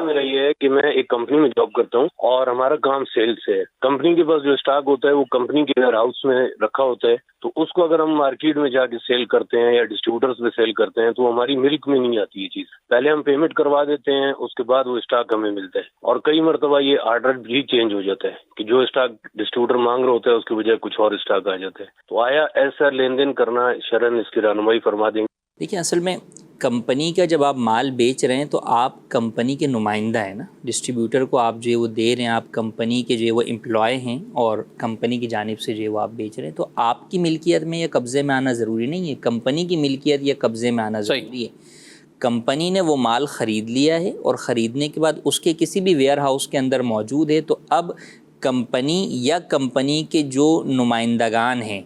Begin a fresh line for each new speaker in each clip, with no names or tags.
میرا یہ ہے کہ میں ایک کمپنی میں جاب کرتا ہوں اور ہمارا کام سیلز سے ہے. کمپنی کے پاس جو اسٹاک ہوتا ہے وہ کمپنی کے ویئر ہاؤس میں رکھا ہوتا ہے, تو اس کو اگر ہم مارکیٹ میں جا کے سیل کرتے ہیں یا ڈسٹریبیوٹرز میں سیل کرتے ہیں تو ہماری ملک میں نہیں آتی یہ چیز. پہلے ہم پیمنٹ کروا دیتے ہیں, اس کے بعد وہ اسٹاک ہمیں ملتا ہے. اور کئی مرتبہ یہ آرڈر بھی چینج ہو جاتا ہے کہ جو اسٹاک ڈسٹریبیوٹر مانگ رہا ہوتا ہے اس کے بجائے کچھ اور اسٹاک آ جاتا ہے. تو آیا ایسا لین دین کرنا شرعاً اس کی رہنمائی فرما دیں گے؟
دیکھیں اصل میں کمپنی کا جب آپ مال بیچ رہے ہیں تو آپ کمپنی کے نمائندہ ہیں نا. ڈسٹریبیوٹر کو آپ جو ہے وہ دے رہے ہیں, آپ کمپنی کے جو ہے وہ امپلائی ہیں اور کمپنی کی جانب سے جو ہے وہ آپ بیچ رہے ہیں. تو آپ کی ملکیت میں یا قبضے میں آنا ضروری نہیں ہے, کمپنی کی ملکیت یا قبضے میں آنا ضروری ہے. کمپنی نے وہ مال خرید لیا ہے اور خریدنے کے بعد اس کے کسی بھی ویئر ہاؤس کے اندر موجود ہے, تو اب کمپنی یا کمپنی کے جو نمائندگان ہیں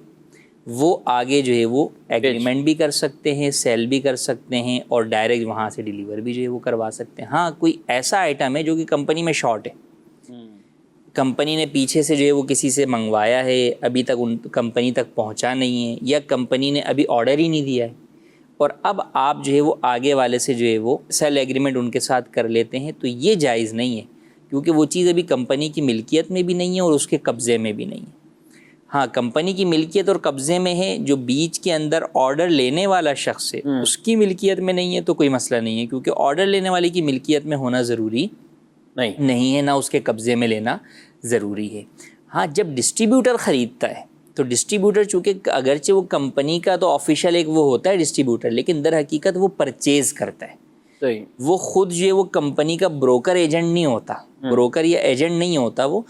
وہ آگے جو ہے وہ ایگریمنٹ بھی کر سکتے ہیں, سیل بھی کر سکتے ہیں اور ڈائریکٹ وہاں سے ڈیلیور بھی جو ہے وہ کروا سکتے ہیں. ہاں کوئی ایسا آئٹم ہے جو کہ کمپنی میں شارٹ ہے, کمپنی نے پیچھے سے جو ہے وہ کسی سے منگوایا ہے, ابھی تک ان کمپنی تک پہنچا نہیں ہے, یا کمپنی نے ابھی آرڈر ہی نہیں دیا ہے, اور اب آپ جو ہے وہ آگے والے سے جو ہے وہ سیل ایگریمنٹ ان کے ساتھ کر لیتے ہیں, تو یہ جائز نہیں ہے کیونکہ وہ چیز ابھی کمپنی کی ملکیت میں بھی نہیں ہے اور اس کے قبضے میں بھی نہیں ہے. ہاں کمپنی کی ملکیت اور قبضے میں ہے, جو بیچ کے اندر آرڈر لینے والا شخص ہے اس کی ملکیت میں نہیں ہے تو کوئی مسئلہ نہیں ہے, کیونکہ آرڈر لینے والے کی ملکیت میں ہونا ضروری نہیں ہے, نہ اس کے قبضے میں لینا ضروری ہے. ہاں جب ڈسٹریبیوٹر خریدتا ہے تو ڈسٹریبیوٹر چونکہ اگرچہ وہ کمپنی کا تو آفیشیل ایک وہ ہوتا ہے ڈسٹریبیوٹر, لیکن در حقیقت وہ پرچیز کرتا ہے. وہ خود جو ہے وہ کمپنی کا بروکر ایجنٹ نہیں ہوتا, بروکر یا ایجنٹ نہیں ہوتا وہ,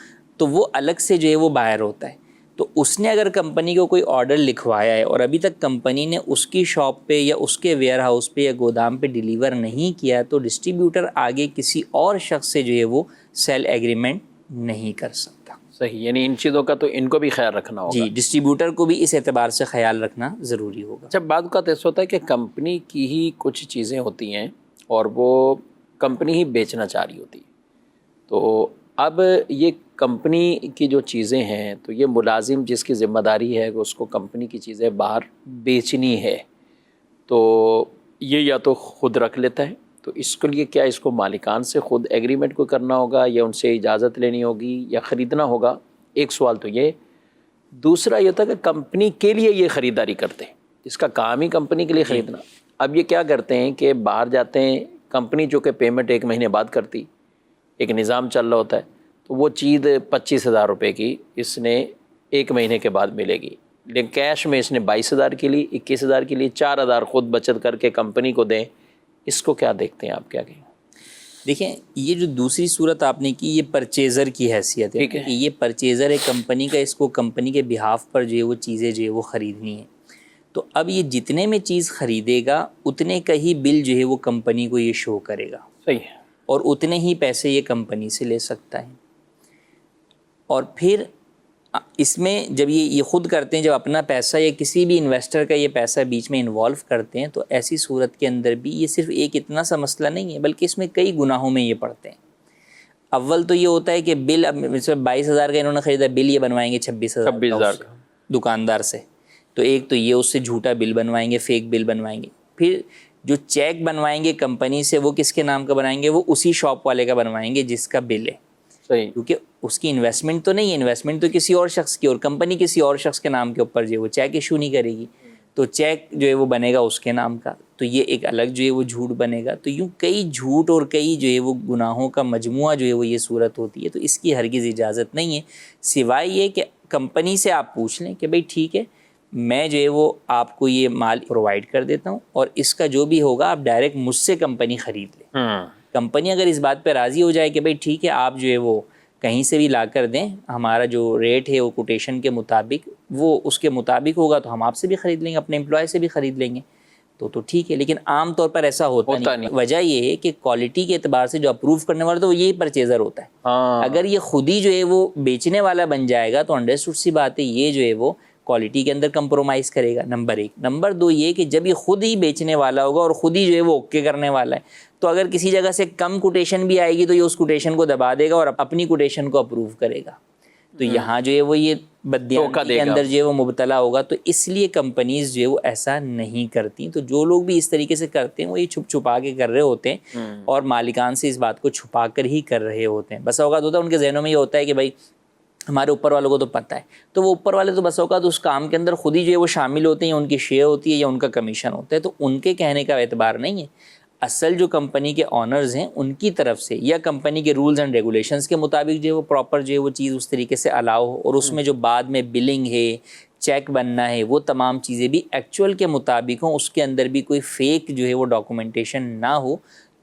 تو وہ الگ سے جو ہے وہ بائر ہوتا ہے. تو اس نے اگر کمپنی کو کوئی آرڈر لکھوایا ہے اور ابھی تک کمپنی نے اس کی شاپ پہ یا اس کے ویئر ہاؤس پہ یا گودام پہ ڈیلیور نہیں کیا, تو ڈسٹریبیوٹر آگے کسی اور شخص سے جو ہے وہ سیل ایگریمنٹ نہیں کر سکتا.
صحیح, یعنی ان چیزوں کا تو ان کو بھی خیال رکھنا ہوگا.
جی, ڈسٹریبیوٹر کو بھی اس اعتبار سے خیال رکھنا ضروری ہوگا.
جب بعض اوقات ایسا ہوتا ہے کہ کمپنی کی ہی کچھ چیزیں ہوتی ہیں اور وہ کمپنی ہی بیچنا چاہ رہی ہوتی ہے, تو اب یہ کمپنی کی جو چیزیں ہیں تو یہ ملازم جس کی ذمہ داری ہے کہ اس کو کمپنی کی چیزیں باہر بیچنی ہے, تو یہ یا تو خود رکھ لیتا ہے, تو اس کے لیے کیا اس کو مالکان سے خود ایگریمنٹ کو کرنا ہوگا یا ان سے اجازت لینی ہوگی یا خریدنا ہوگا؟ ایک سوال تو یہ. دوسرا یہ تھا کہ کمپنی کے لیے یہ خریداری کرتے ہیں, اس کا کام ہی کمپنی کے لیے خریدنا. اب یہ کیا کرتے ہیں کہ باہر جاتے ہیں, کمپنی جو کہ پیمنٹ 1 مہینے بعد کرتی, ایک نظام چل رہا ہوتا ہے, تو وہ چیز 25,000 روپے کی اس نے 1 مہینے کے بعد ملے گی, لیکن کیش میں اس نے 22,000 کے لیے 21,000 کے لیے 4,000 خود بچت کر کے کمپنی کو دیں. اس کو کیا دیکھتے ہیں آپ, کیا کہیں؟
دیکھیں یہ جو دوسری صورت آپ نے کی یہ پرچیزر کی حیثیت ہے کہ یہ پرچیزر ہے کمپنی کا, اس کو کمپنی کے بہاف پر جو ہے وہ چیزیں جو ہے وہ خریدنی ہے. تو اب یہ جتنے میں چیز خریدے گا اتنے کا ہی بل جو ہے وہ کمپنی کو یہ شو کرے گا.
صحیح ہے.
اور اتنے ہی پیسے یہ کمپنی سے لے سکتا ہے. اور پھر اس میں جب یہ خود کرتے ہیں, جب اپنا پیسہ یا کسی بھی انویسٹر کا یہ پیسہ بیچ میں انوالو کرتے ہیں, تو ایسی صورت کے اندر بھی یہ صرف ایک اتنا سا مسئلہ نہیں ہے بلکہ اس میں کئی گناہوں میں یہ پڑتے ہیں. اول تو یہ ہوتا ہے کہ بل, اب 22,000 کا انہوں نے خریدا, بل یہ بنوائیں گے 26,000 کا دکاندار سے, تو ایک تو یہ اس سے جھوٹا بل بنوائیں گے, فیک بل بنوائیں گے. پھر جو چیک بنوائیں گے کمپنی سے وہ کس کے نام کا بنائیں گے, وہ اسی شاپ والے کا بنوائیں گے جس کا بل ہے. کیونکہ اس کی انویسٹمنٹ تو نہیں ہے, انویسٹمنٹ تو کسی اور شخص کی, اور کمپنی کسی اور شخص کے نام کے اوپر جو ہے وہ چیک ایشو نہیں کرے گی, تو چیک جو ہے وہ بنے گا اس کے نام کا, تو یہ ایک الگ جو ہے وہ جھوٹ بنے گا. تو یوں کئی جھوٹ اور کئی جو ہے وہ گناہوں کا مجموعہ جو ہے وہ یہ صورت ہوتی ہے. تو اس کی ہرگز اجازت نہیں ہے, سوائے یہ کہ کمپنی سے آپ پوچھ لیں کہ بھئی ٹھیک ہے میں جو ہے وہ آپ کو یہ مال پرووائڈ کر دیتا ہوں اور اس کا جو بھی ہوگا آپ ڈائریکٹ مجھ سے کمپنی خرید لیں. کمپنی اگر اس بات پہ راضی ہو جائے کہ بھئی ٹھیک ہے آپ جو ہے وہ کہیں سے بھی لا کر دیں, ہمارا جو ریٹ ہے وہ کوٹیشن کے مطابق وہ اس کے مطابق ہوگا, تو ہم آپ سے بھی خرید لیں گے, اپنے امپلائی سے بھی خرید لیں گے, تو ٹھیک ہے. لیکن عام طور پر ایسا ہوتا نہیں. وجہ یہ ہے کہ کوالٹی کے اعتبار سے جو اپروو کرنے والا تو وہ یہی پرچیزر ہوتا ہے. اگر یہ خود ہی جو ہے وہ بیچنے والا بن جائے گا تو انڈرسٹوڈ سی بات ہے یہ جو ہے وہ کوالٹی کے اندر کمپرومائز کرے گا, نمبر 1. نمبر 2 یہ کہ جب یہ خود ہی بیچنے والا ہوگا اور خود ہی جو ہے وہ اوکے کرنے والا ہے, تو اگر کسی جگہ سے کم کوٹیشن بھی آئے گی تو یہ اس کوٹیشن کو دبا دے گا اور اپنی کوٹیشن کو اپروو کرے گا. تو یہاں جو ہے وہ یہ بددیانتی کے اندر جو ہے وہ مبتلا ہوگا. تو اس لیے کمپنیز جو ہے وہ ایسا نہیں کرتی. تو جو لوگ بھی اس طریقے سے کرتے ہیں وہ یہ چھپ چھپا کے کر رہے ہوتے ہیں اور مالکان سے اس بات کو چھپا کر ہی کر رہے ہوتے ہیں. بس اوقات ہوتا ہے ان کے ذہنوں میں یہ ہوتا ہے کہ بھائی ہمارے اوپر والوں کو تو پتہ ہے, تو وہ اوپر والے تو بس اوقات اس کام کے اندر خود ہی جو ہے وہ شامل ہوتے ہیں, ان کی شیئر ہوتی ہے یا ان کا کمیشن ہوتا ہے. تو ان کے کہنے کا اعتبار نہیں ہے, اصل جو کمپنی کے آنرز ہیں ان کی طرف سے یا کمپنی کے رولز اینڈ ریگولیشنز کے مطابق جو ہے وہ پراپر جو ہے وہ چیز اس طریقے سے الاؤ ہو, اور اس میں جو بعد میں بلنگ ہے, چیک بننا ہے, وہ تمام چیزیں بھی ایکچوئل کے مطابق ہوں, اس کے اندر بھی کوئی فیک جو ہے وہ ڈاکومنٹیشن نہ ہو,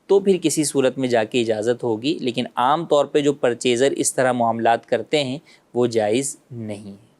تو پھر کسی صورت میں جا کے اجازت ہوگی. لیکن عام طور پہ جو پرچیزر اس طرح معاملات کرتے ہیں وہ جائز نہیں ہے.